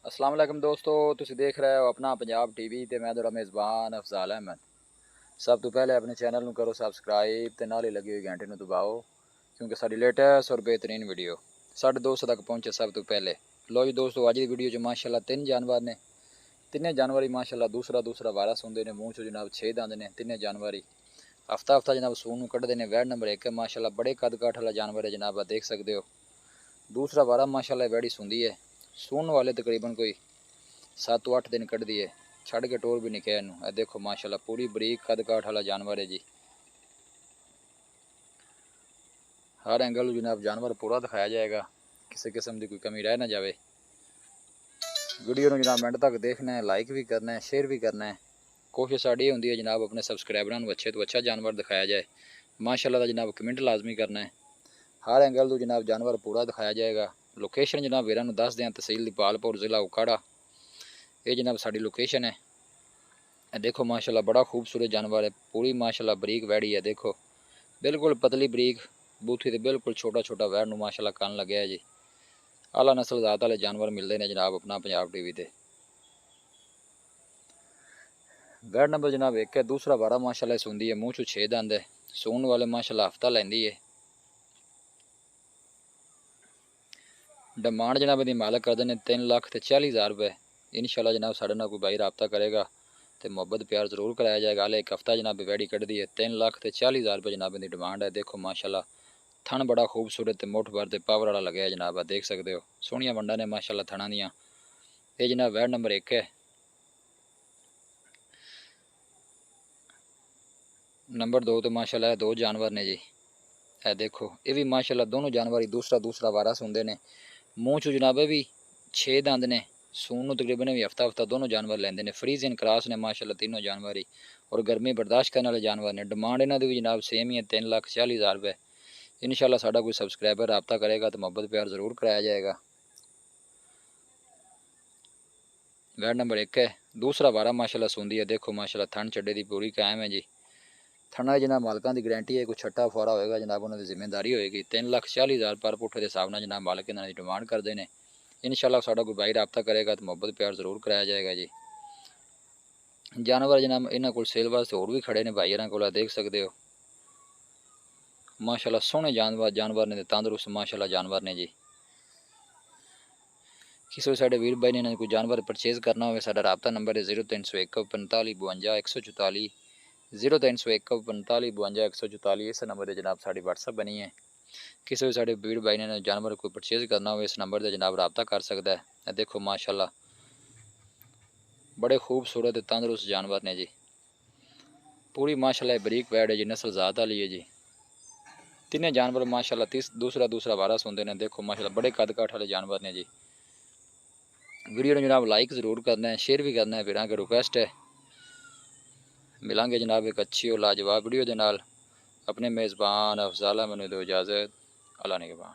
अस्सलाम वालेकुम दोस्तों, तुसी देख रहे हो अपना पंजाब टीवी ते मैं तुहाडा मेज़बान अफजाल अहमद। सब तो पहले अपने चैनल करो सबसक्राइब ते नाल ही लगी हुई घंटे नूं दबाओ क्योंकि साडी लेटेस्ट और बेहतरीन वीडियो साढ़े दोस्तों तक पहुँचे सब तो पहले। लो जी दोस्तों, अज की वीडियो च माशाल्लाह 3 जानवर ने। तिने जानवर ही माशाल्लाह दूसरा वायरस होंगे ने, मूँह चो जनाब 6 दंद ने। तिने जानवर ही हफ्ता जनाब सून नूं कढ़दे ने। वैड़ नंबर 1 है माशाल्लाह, बड़े कद काठ वाला जानवर है जनाब, देख सकते हो। दूसरा वारा माशाल्लाह वैड़ी सुंदी है, सून वाले तकरीबन कोई 7 तो 8 दिन कढ़ दिए, छड़ के टोर भी नहीं कहे इनू। देखो माशाल्लाह पूरी बरीक कद काठ वाला जानवर है जी। हर एंगल जनाब जानवर पूरा दिखाया जाएगा, किसी किस्म की कोई कमी रह ना जाए। वीडियो में जनाब मिनट तक देखना है, लाइक भी करना है, शेयर भी करना है। कोशिश साड़ी होंगी है जनाब अपने सबसक्राइबरों को अच्छे तो अच्छा जानवर दिखाया जाए। माशाल्लाह का जनाब कमेंट लाजमी करना है। हर एंगल तो जनाब जानवर पूरा दिखाया जाएगा। लोकेशन जनाब वीर दस दें, तहसील दीपालपुर ज़िला उकाड़ा, ये जनाब साड़ी लोकेशन है। देखो माशाल्लाह बड़ा खूबसूरत जानवर है, पूरी माशाल्लाह बरीक वैड़ी है। देखो बिल्कुल पतली बरीक बूथी तो बिल्कुल छोटा छोटा वैड़ नूं माशाल्लाह कान लगे है जी। आला नस्ल जात वाले जानवर मिलते हैं जनाब अपना पंजाब टीवी ते। वैड़ नंबर जनाब 1 है। दूसरा वारा माशाल्लाह सुंदी है, मूँह चो 6 दंद है। सून वाले माशाल्लाह हफ्ता लेंदी है। डिमांड जनाब दी मालक करते हैं 3,40,000 रुपये। इंशाल्लाह जनाब साढ़े नाल कोई भाई रबता करेगा तो मुहब्बत प्यार जरूर कराया जाएगा। हाले एक हफ्ता जनाब वैड़ी कढ़ दी है। 3,40,000 रुपये जनाब की डिमांड है। देखो माशाल्लाह थन बड़ा खूबसूरत मुठ भर ते पावर वाला लगे जनाब, देख सकते हो। सोहनिया वंडा ने माशाल्लाह थना दियाँ। ये जनाब वैड़ नंबर 1 है। नंबर 2 तो माशाल्लाह 2 जानवर ने जी। है देखो ये भी माशाल्लाह दोनों जानवर ही दूसरा वारस होंगे ने। मूँह चो जनाब भी 6 दंद ने। सून तकरीबन भी हफ्ता दोनों जानवर लेंदे ने। फ्रीजियन क्रॉस ने माशाल्लाह तीनों जानवर ही, और गर्मी बर्दाश्त करने वाले जानवर ने। डिमांड इन्हों की भी जनाब सेम ही है 3,40,000 रुपये। इंशाल्लाह साड़ा कोई सबसक्राइबर रबता करेगा तो मुहब्बत प्यार जरूर कराया जाएगा। वैड़ नंबर 1 है। दूसरा वारा माशाल्लाह सुंदी है। देखो माशाल्लाह थन चड्डे की पूरी कायम है जी। थना जनाब मालकों की गारंटी है, कोई छट्टा फुआरा होएगा जनाब उन्होंने जिम्मेदारी होएगी। 3,40,000 पर पुठे के हिसाब से जनाब मालक इन्होंने डिमांड करते हैं। इंशाल्लाह साड़ा कोई भाई रबता करेगा तो मुहब्बत प्यार जरूर कराया जाएगा जी। जानवर जनाब इन्होंने को सेल वास्ते होर भी खड़े ने भाई को, देख सकते हो। माशाल्लाह सोहने जानवर ने, तंदुरुस्त माशाल्लाह जानवर ने जी। किसी साढ़े वीर भाई ने कोई जानवर परचेज करना हो, साडा रबता नंबर है 0301 45 52 144 0301 45 52 144। इस नंबर से जनाब साड़ी व्हाट्सअप बनी है। किसी भी साढ़े वीर भाई ने जानवर कोई परचेज करना हो, इस नंबर से जनाब रबता कर सकता है। देखो माशाल्लाह बड़े खूबसूरत तंदुरुस्त जानवर ने जी। पूरी माशाल्लाह बरीक वैड़ है जी, नस्ल जात वाली है जी। तीनों जानवर माशाल्लाह दूसरा वारस होंगे ने। देखो माशाल्लाह बड़े कद काठ वाले जानवर ने जी। वीडियो ने जनाब लाइक ज़रूर करना है, शेयर भी करना है, फिर आगे रिक्वेस्ट है। मिलांगे जनाब एक अच्छी और लाजवाब वीडियो के नाल। अपने मेज़बान अफजाल अहमद नूं दो इजाज़त। अल्लाह निगहबान।